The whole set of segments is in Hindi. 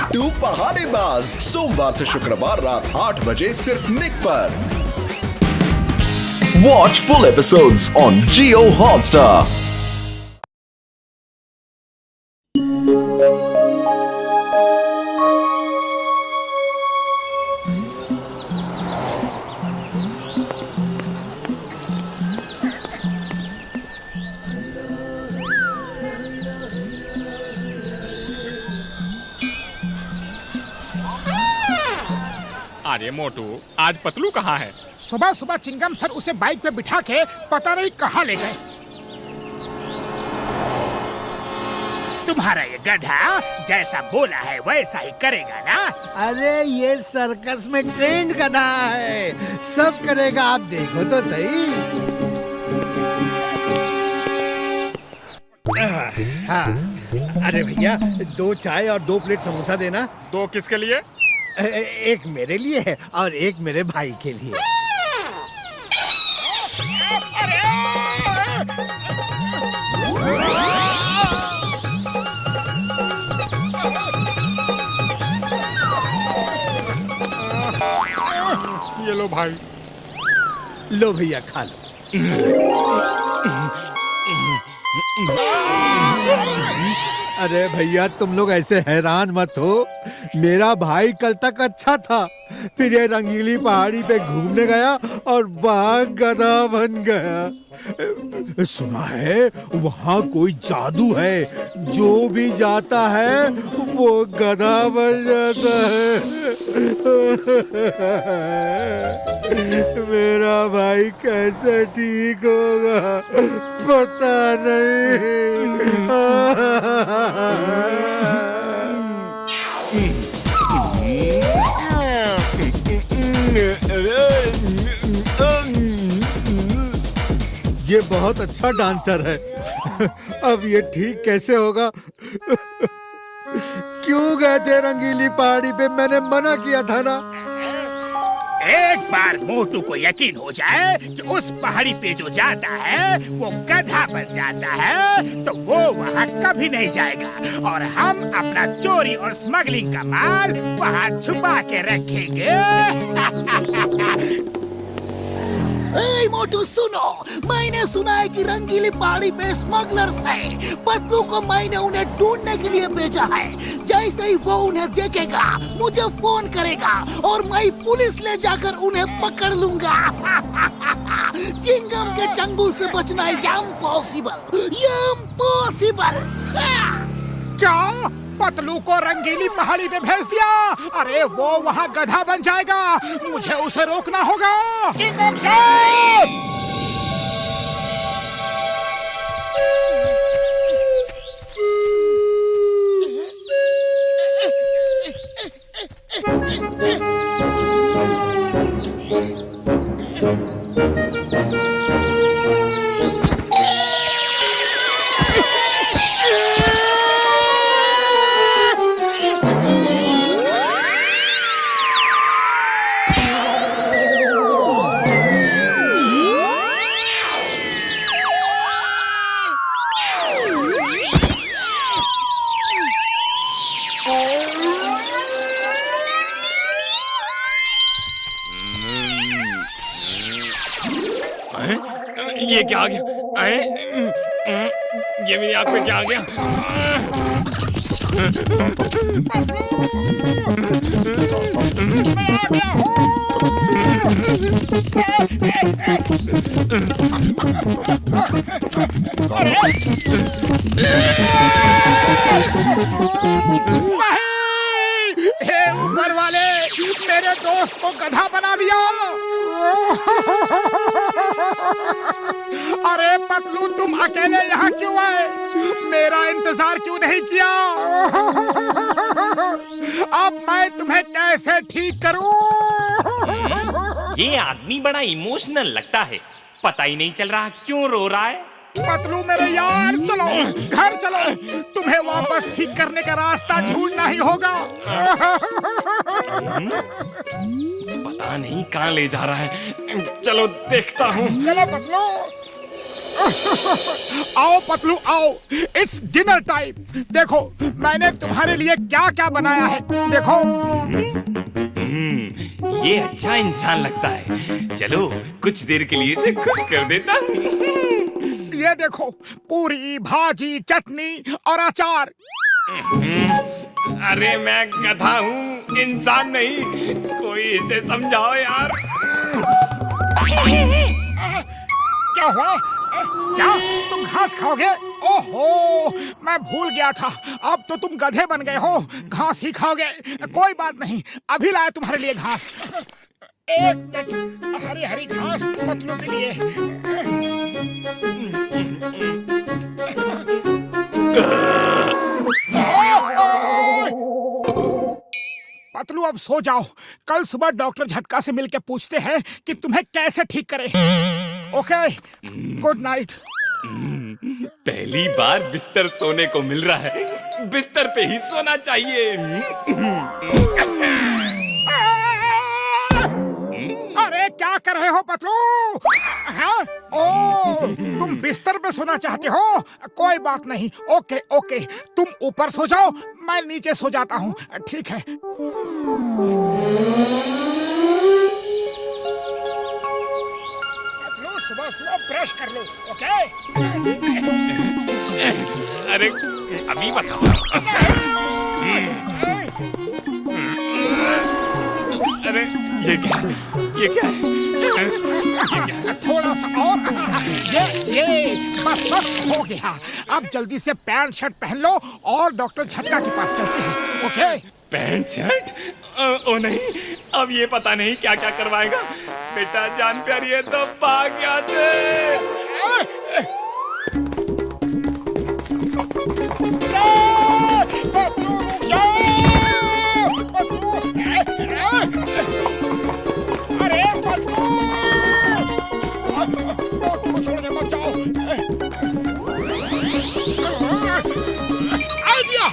मोटू पहाड़ीबाज सोमवार से शुक्रवार रात 8 बजे सिर्फ निक पर। Watch full episodes on Jio Hotstar. अरे मोटू, आज पतलू कहाँ है? सुबह सुबह चिंगम सर उसे बाइक पे बिठा के पता नहीं कहाँ ले गए। तुम्हारा ये गधा जैसा बोला है वैसा ही करेगा ना? अरे ये सर्कस में ट्रेंड गधा है, सब करेगा, आप देखो तो सही। हाँ, अरे भैया 2 चाय और 2 प्लेट समोसा देना। 2 किसके लिए? एक मेरे लिए है और एक मेरे भाई के लिए। ये लो भाई। लो भैया खा लो। अरे भैया तुम लोग ऐसे हैरान मत हो, मेरा भाई कल तक अच्छा था, फिर ये रंगीली पहाड़ी पे घूमने गया और वहाँ गधा बन गया। सुना है वहाँ कोई जादू है, जो भी जाता है वो गधा बन जाता है। मेरा भाई कैसे ठीक होगा पता नहीं। ये बहुत अच्छा डांसर है। अब ये ठीक कैसे होगा? क्यों गए थे रंगीली पहाड़ी पे? मैंने मना किया था ना। एक बार मोटू को यकीन हो जाए कि उस पहाड़ी पे जो जाता है वो गधा बन जाता है तो वो वहाँ कभी नहीं जाएगा और हम अपना चोरी और स्मगलिंग का माल वहाँ छुपा के रखेंगे। ए मोटू सुनो, मैंने सुना है कि रंगीली पहाड़ी पे स्मगलर्स हैं। पतलू को मैंने उन्हें ढूंढने के लिए भेजा है। जैसे ही वो उन्हें देखेगा मुझे फोन करेगा और मैं पुलिस ले जाकर उन्हें पकड़ लूंगा। चिंगम के चंगुल से बचना इम्पॉसिबल। क्या पतलू को रंगीली पहाड़ी पे भेज दिया? अरे वो वहाँ गधा बन जाएगा, मुझे उसे रोकना होगा। चिंगम साहब! ये क्या आ गया? ये मेरी आँख में क्या आ गया? हे ऊपर वाले, मेरे दोस्त को गधा बना दिया। अरे पतलू तुम अकेले यहाँ क्यों आए? मेरा इंतजार क्यों नहीं किया? अब मैं तुम्हें कैसे ठीक करूं? ये आदमी बड़ा इमोशनल लगता है, पता ही नहीं चल रहा क्यों रो रहा है। पतलू मेरे यार, चलो घर चलो, तुम्हें वापस ठीक करने का रास्ता ढूंढना ही होगा। पता नहीं कहाँ ले जा रहा है, चलो देखता हूँ। चलो पतलू। आओ पतलू आओ, इट्स डिनर टाइम। देखो मैंने तुम्हारे लिए क्या क्या बनाया है, देखो। ये अच्छा इंसान लगता है। चलो कुछ देर के लिए इसे खुश कर देता हूँ। ये देखो, पूरी भाजी चटनी और अचार। अरे मैं गधा हूँ, इंसान नहीं। कोई इसे समझाओ यार। क्या हुआ? क्या तुम घास खाओगे? ओहो, मैं भूल गया था, अब तो तुम गधे बन गए हो, घास ही खाओगे। कोई बात नहीं, अभी लाया तुम्हारे लिए घास। एक मिनट, हरी हरी घास पतलू के लिए। पतलू अब सो जाओ, कल सुबह डॉक्टर झटका से मिलके पूछते हैं कि तुम्हें कैसे ठीक करें। Okay, good night. पहली बार बिस्तर सोने को मिल रहा है, बिस्तर पे ही सोना चाहिए। अरे क्या कर रहे हो पतलू? हाँ? ओ, तुम बिस्तर पे सोना चाहते हो? कोई बात नहीं, ओके ओके, तुम ऊपर सो जाओ, मैं नीचे सो जाता हूँ। ठीक है। पतलू सुबह सुबह ब्रश कर लो, ओके? अरे अभी बताओ। अरे ये क्या है? ये क्या है? थोड़ा सा और। ये बस हो गया। अब जल्दी से पैंट शर्ट पहन लो और डॉक्टर झटका के पास चलते हैं, ओके? Pant shirt? ओ नहीं, अब ये पता नहीं क्या क्या करवाएगा। बेटा जान प्यारी है तो भाग जाते। अरे पतलू, छोड़ के मत जाओ। आइडिया,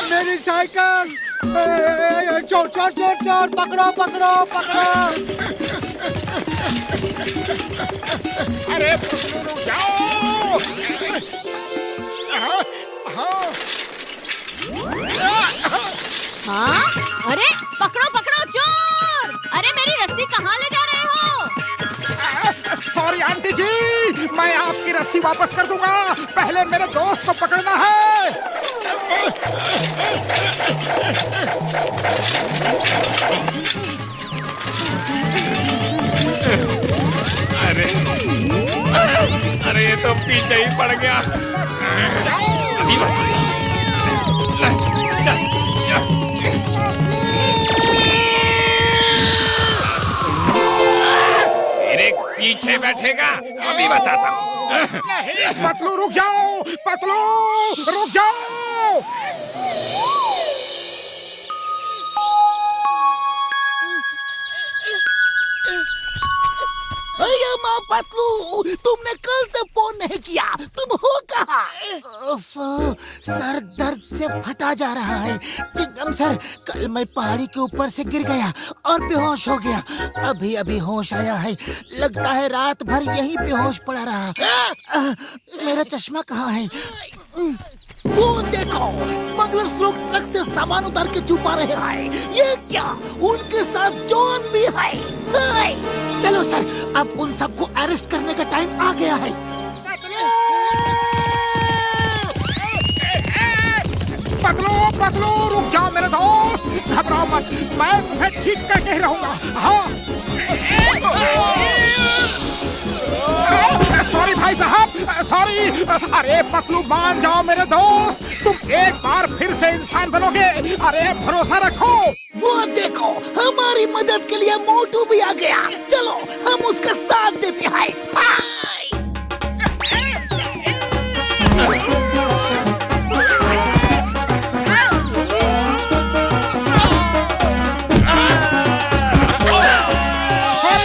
मेरी साइकिल! चोर चोर चोर चोर, पकड़ो पकड़ो पकड़ो! अरे पतलू रुक जाओ। हाँ? अरे पकड़ो पकड़ो चोर! अरे मेरी रस्सी कहाँ ले जा रहे हो? सॉरी आंटी जी, मैं आपकी रस्सी वापस कर दूंगा, पहले मेरे दोस्त को पकड़ना है। अरे अरे ये तो पीछे ही पड़ गया। अभी चल चल। मेरे पीछे बैठेगा, अभी बताता हूँ। नहीं पतलू रुक जाओ, पतलू रुक जाओ। माँ पतलू, तुमने कल से फोन नहीं किया, तुम हो कहाँ? सर दर्द से फटा जा रहा है। चिंगम सर, कल मैं पहाड़ी के ऊपर से गिर गया और बेहोश हो गया। अभी अभी होश आया है, लगता है रात भर यहीं बेहोश पड़ा रहा। मेरा चश्मा कहाँ है? वो देखो, स्मगलर्स लोग ट्रक से सामान उतार के छुपा रहे हैं। ये क्या, उनके साथ जॉन भी है? चलो सर, अब उन सबको अरेस्ट करने का टाइम आ गया है। पतलू पतलू रुक जाओ मेरे दोस्त, घबराओ मत, मैं तुम्हें ठीक करके ही रहूंगा। हाँ सॉरी भाई साहब, सॉरी। अरे पतलू मान जाओ मेरे दोस्त, तुम एक बार फिर से इंसान बनोगे। अरे भरोसा रखो। वो देखो, हमारी मदद के लिए मोटू भी आ गया। चलो हम उसका साथ देते हैं।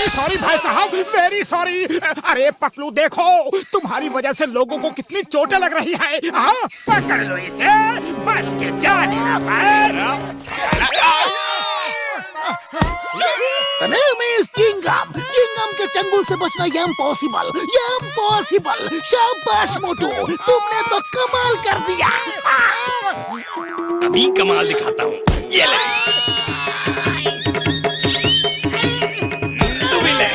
सॉरी भाई साहब, वेरी सॉरी। अरे पतलू देखो, तुम्हारी वजह से लोगों को कितनी चोटें लग रही है। हाँ पकड़ लो इसे, बच के जाने The name is Chingam. Chingam के चंगुल से बचना ये इम्पॉसिबल, ये इम्पॉसिबल। शाबाश मोटू, तुमने तो कमाल कर दिया। अभी कमाल दिखाता हूँ, ये ले। तू भी ले।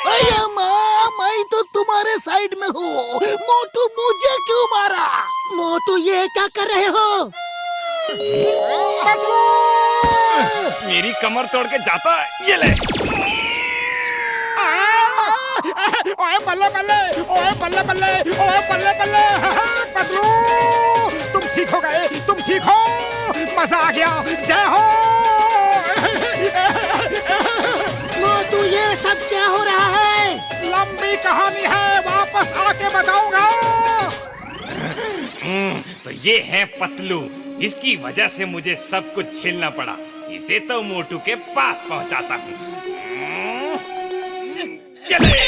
अरे माँ, मैं तो तुम्हारे साइड में हूँ। मोटू मुझे क्यों मारा? मोटू ये क्या कर रहे हो? मेरी कमर तोड़ के जाता है, ये ले। ओए बल्ले बल्ले, ओए बल्ले बल्ले, ओए बल्ले बल्ले। पतलू, तुम ठीक हो गए, तुम ठीक हो, मजा आ गया, जय हो। मोटू ये सब क्या हो रहा है? लंबी कहानी है, वापस आके बताऊंगा। तो ये है पतलू, इसकी वजह से मुझे सब कुछ झेलना पड़ा। इसे तो मोटू के पास पहुंचाता हूँ। चले।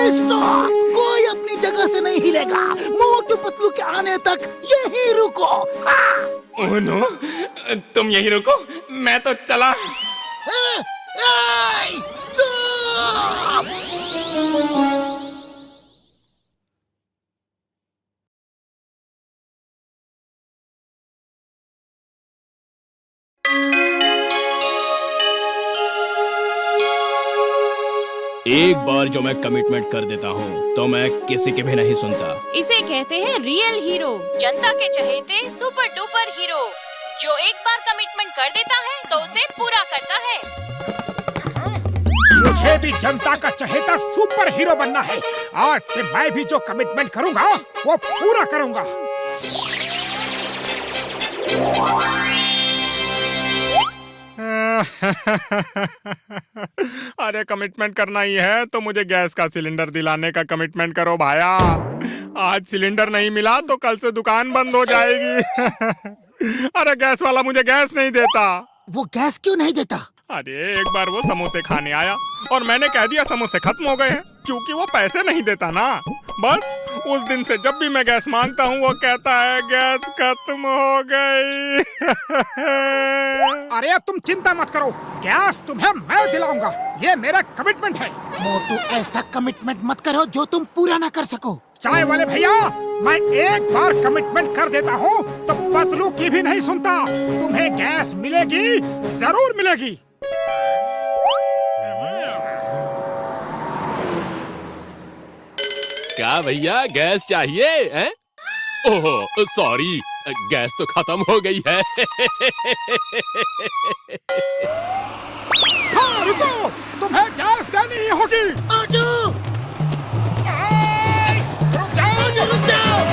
स्टॉप! कोई अपनी जगह से नहीं हिलेगा। मोटू पतलू के आने तक यहीं रुको। ओह नो, तुम यहीं रुको, मैं तो चला। स्टॉप! एक बार जो मैं कमिटमेंट कर देता हूँ तो मैं किसी के भी नहीं सुनता। इसे कहते हैं रियल हीरो, जनता के चहेते सुपर डुपर हीरो, जो एक बार कमिटमेंट कर देता है तो उसे पूरा करता है। मुझे भी जनता का चहेता सुपर हीरो बनना है। आज से मैं भी जो कमिटमेंट करूंगा वो पूरा करूंगा। अरे कमिटमेंट करना ही है तो मुझे गैस का सिलेंडर दिलाने का कमिटमेंट करो भाया। आज सिलेंडर नहीं मिला तो कल से दुकान बंद हो जाएगी। अरे गैस वाला मुझे गैस नहीं देता। वो गैस क्यों नहीं देता? अरे एक बार वो समोसे खाने आया और मैंने कह दिया समोसे खत्म हो गए हैं, क्योंकि वो पैसे नहीं देता ना। बस उस दिन से जब भी मैं गैस मांगता हूँ वो कहता है गैस खत्म हो गई। अरे तुम चिंता मत करो, गैस तुम्हें मैं दिलाऊंगा, ये मेरा कमिटमेंट है। मोटू ऐसा कमिटमेंट मत करो जो तुम पूरा ना कर सको। चाय वाले भैया, मैं एक बार कमिटमेंट कर देता हूँ तो पतलू की भी नहीं सुनता। तुम्हें गैस मिलेगी, जरूर मिलेगी। क्या भैया, गैस चाहिए हैं? ओहो सॉरी, गैस तो खत्म हो गई है। हाँ रुको, तुम्हें गैस देनी ही होगी। रुक जाओ, रुक जाओ।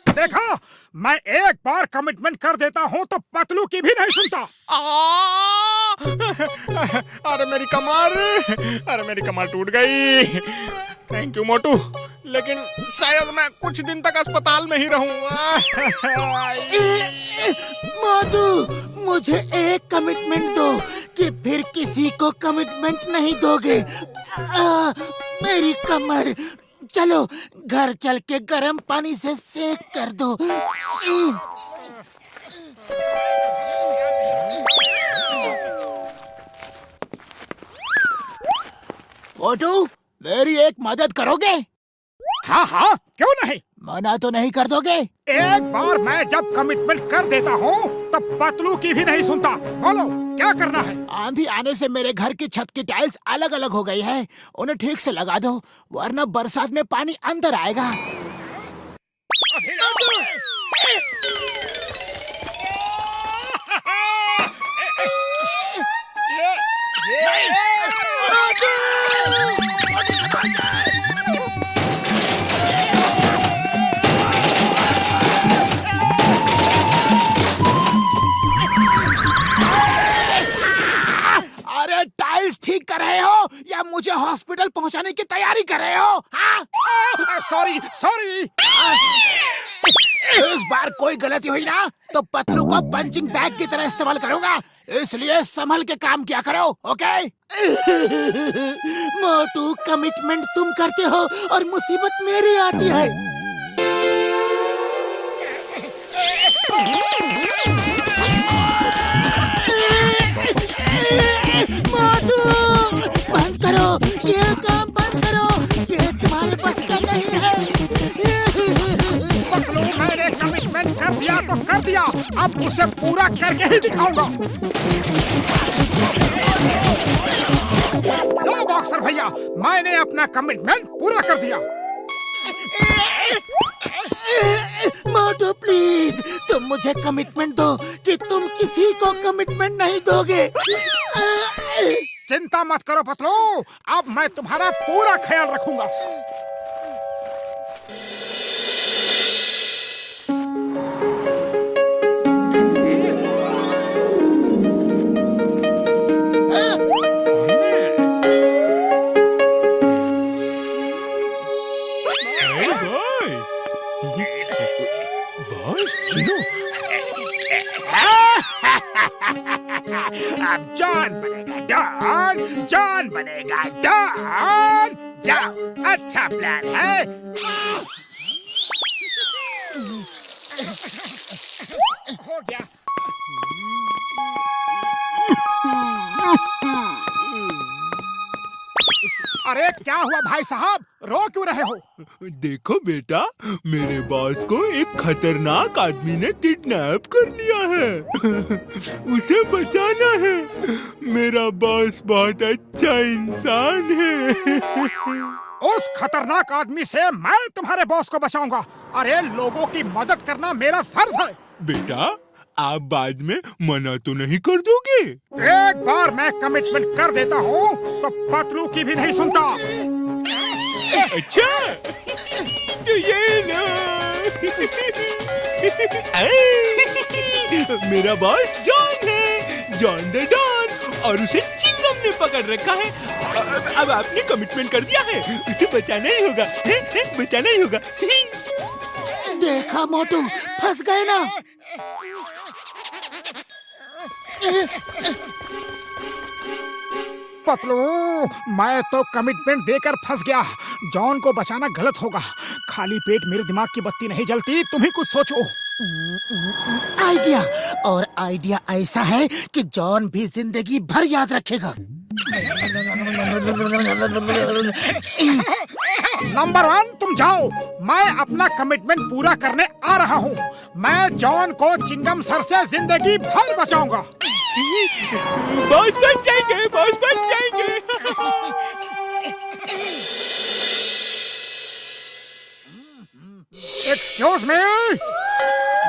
देखा, मैं एक बार कमिटमेंट कर देता हूँ तो पतलू की भी नहीं सुनता। अरे मेरी कमर, अरे मेरी कमर टूट गई। थैंक यू मोटू, लेकिन शायद मैं कुछ दिन तक अस्पताल में ही रहूंगा। मोटू, मुझे एक कमिटमेंट दो कि फिर किसी को कमिटमेंट नहीं दोगे। मेरी कमर, चलो घर चल के गर्म पानी से सेक कर दो। मोटू, मेरी एक मदद करोगे? हाँ हाँ, क्यों नहीं। मना तो नहीं कर दोगे? एक बार मैं जब कमिटमेंट कर देता हूँ तब पतलू की भी नहीं सुनता। बोलो अब क्या करना है? आंधी आने से मेरे घर की छत की टाइल्स अलग अलग हो गई है। उन्हें ठीक से लगा दो, वरना बरसात में पानी अंदर आएगा। अरे टाइल्स ठीक कर रहे हो या मुझे हॉस्पिटल पहुंचाने की तैयारी कर रहे हो? हाँ? Sorry sorry. इस बार कोई गलती हुई ना तो पतलू को पंचिंग बैग की तरह इस्तेमाल करूंगा, इसलिए संभल के काम किया करो, ओके? मोटू, कमिटमेंट तुम करते हो और मुसीबत मेरी आती है। मोटू, बंद करो, ये काम बंद करो, ये तुम्हारे बस का नहीं है। पतलू, मैंने कमिटमेंट कर दिया तो कर दिया, अब उसे पूरा करके ही दिखाऊंगा। लो बॉक्सर भैया, मैंने अपना कमिटमेंट पूरा कर दिया। मोटू प्लीज, तुम मुझे कमिटमेंट दो कि तुम किसी को कमिटमेंट नहीं दोगे। चिंता मत करो पतलू, अब मैं तुम्हारा पूरा ख्याल रखूंगा। अब जॉन बनेगा डॉन, जॉन बनेगा डॉन। जाओ, अच्छा प्लान है। हो गया। अरे क्या हुआ भाई साहब, रो क्यों रहे हो? देखो बेटा, मेरे बॉस को एक खतरनाक आदमी ने किडनैप कर लिया है। उसे बचाना है। मेरा बॉस बहुत अच्छा इंसान है। उस खतरनाक आदमी से मैं तुम्हारे बॉस को बचाऊंगा। अरे लोगों की मदद करना मेरा फर्ज है। बेटा, आप बाद में मना तो नहीं कर दोगे? एक बार मैं कमिटमेंट कर देता हूँ तो पतलू की भी नहीं सुनता। अच्छा, तो ये लो। मेरा बॉस जॉन है, जॉन द डॉन, और उसे चिंगम ने पकड़ रखा है। अब आपने कमिटमेंट कर दिया है, उसे बचाना ही होगा, बचाना ही होगा। देखा मोटू, फंस गए ना। पतलू, मैं तो कमिटमेंट देकर फंस गया। जॉन को बचाना गलत होगा। खाली पेट मेरे दिमाग की बत्ती नहीं जलती, तुम ही कुछ सोचो। आइडिया, और आइडिया ऐसा है कि जॉन भी जिंदगी भर याद रखेगा। नंबर 1, तुम जाओ, मैं अपना कमिटमेंट पूरा करने आ रहा हूँ। मैं जॉन को चिंगम सर से जिंदगी भर बचाऊंगा। बॉस बच जाएंगे, बॉस बच जाएंगे। एक्सक्यूज मी,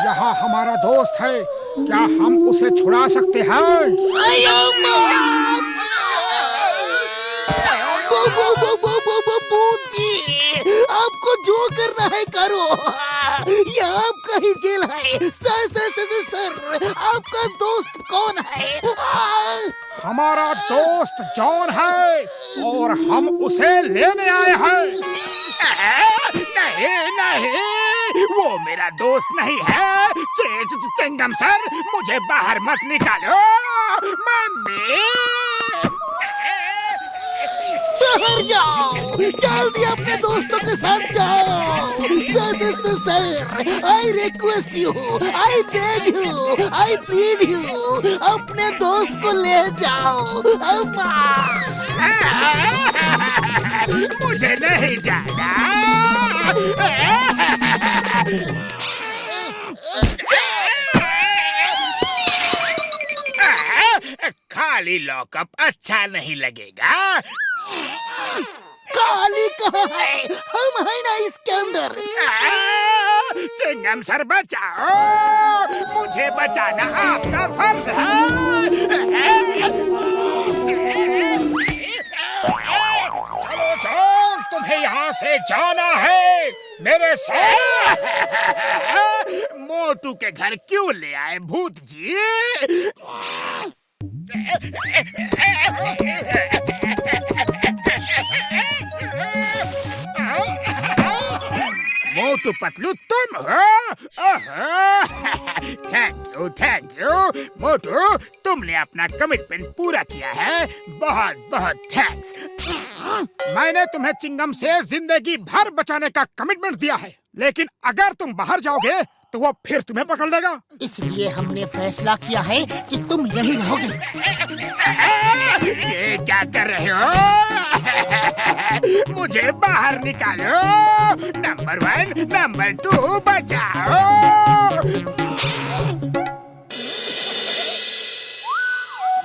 यहाँ हमारा दोस्त है, क्या हम उसे छुड़ा सकते हैं? आपको जो करना है करो, ये आपका ही जेल है। सर, आपका दोस्त कौन है? हमारा दोस्त जॉन है और हम उसे लेने आए हैं। नहीं, वो मेरा दोस्त नहीं है। चिंगम सर, मुझे बाहर मत निकालो। मम्मी, बाहर जाओ, जल्दी अपने दोस्तों के साथ जाओ। Sir, I request you, I beg you, I plead you, अपने दोस्त को ले जाओ। मुझे नहीं जाना। खाली लॉकअप अच्छा नहीं लगेगा। काली कहाँ है? हम है ना इसके अंदर। चिंगम सर बचाओ, मुझे बचाना आपका फर्ज है। चलो चोर, तुम्हें यहाँ से जाना है मेरे साथ। मोटू के घर क्यों ले आए भूत जी? मोटू पतलू तुम हो? थैंक यू मोटू, तुमने अपना कमिटमेंट पूरा किया है, बहुत बहुत थैंक्स। मैंने तुम्हें चिंगम से जिंदगी भर बचाने का कमिटमेंट दिया है, लेकिन अगर तुम बाहर जाओगे तो वो फिर तुम्हें पकड़ लेगा। इसलिए हमने फैसला किया है कि तुम यही रहोगे। ये क्या कर रहे हो? मुझे बाहर निकालो। नंबर 1, नंबर 2 बचाओ।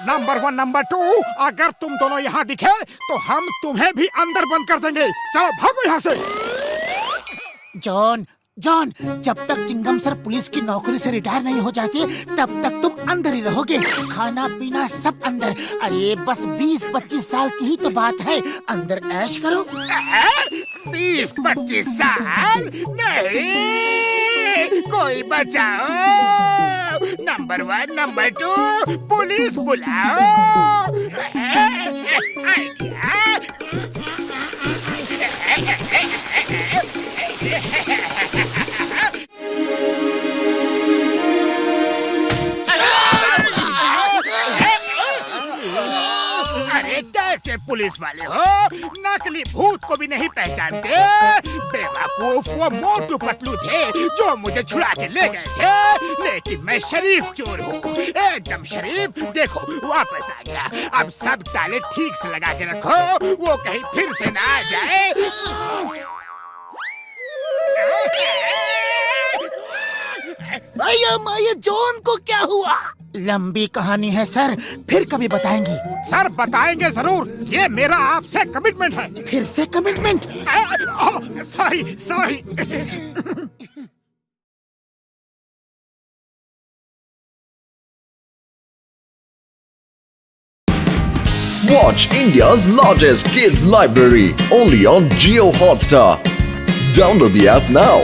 नंबर 1, नंबर 2, अगर तुम दोनों यहाँ दिखे तो हम तुम्हें भी अंदर बंद कर देंगे। चलो भागो यहाँ से। जॉन, जब तक चिंगम सर पुलिस की नौकरी से रिटायर नहीं हो जाते तब तक तुम अंदर ही रहोगे, खाना पीना सब अंदर। अरे बस 20-25 साल की ही तो बात है, अंदर ऐश करो। 20-25 साल नहीं, कोई बचाओ। नंबर 1, नंबर 2, पुलिस बुलाओ। अरे कैसे पुलिस वाले हो, नकली भूत को भी नहीं पहचानते? बेवकूफ, वो मोटू पतलू थे जो मुझे छुड़ा के ले गए थे, लेकिन मैं शरीफ चोर हूँ, एकदम शरीफ। देखो वापस आ गया। अब सब ताले ठीक से लगा के रखो, वो कहीं फिर से ना आ जाए। भैया माया, जॉन को क्या हुआ? लंबी कहानी है सर, फिर कभी बताएंगे। सर बताएंगे जरूर, ये मेरा आपसे कमिटमेंट है। फिर से commitment? Sorry. Watch India's largest kids library only on Jio Hotstar. Download the app now.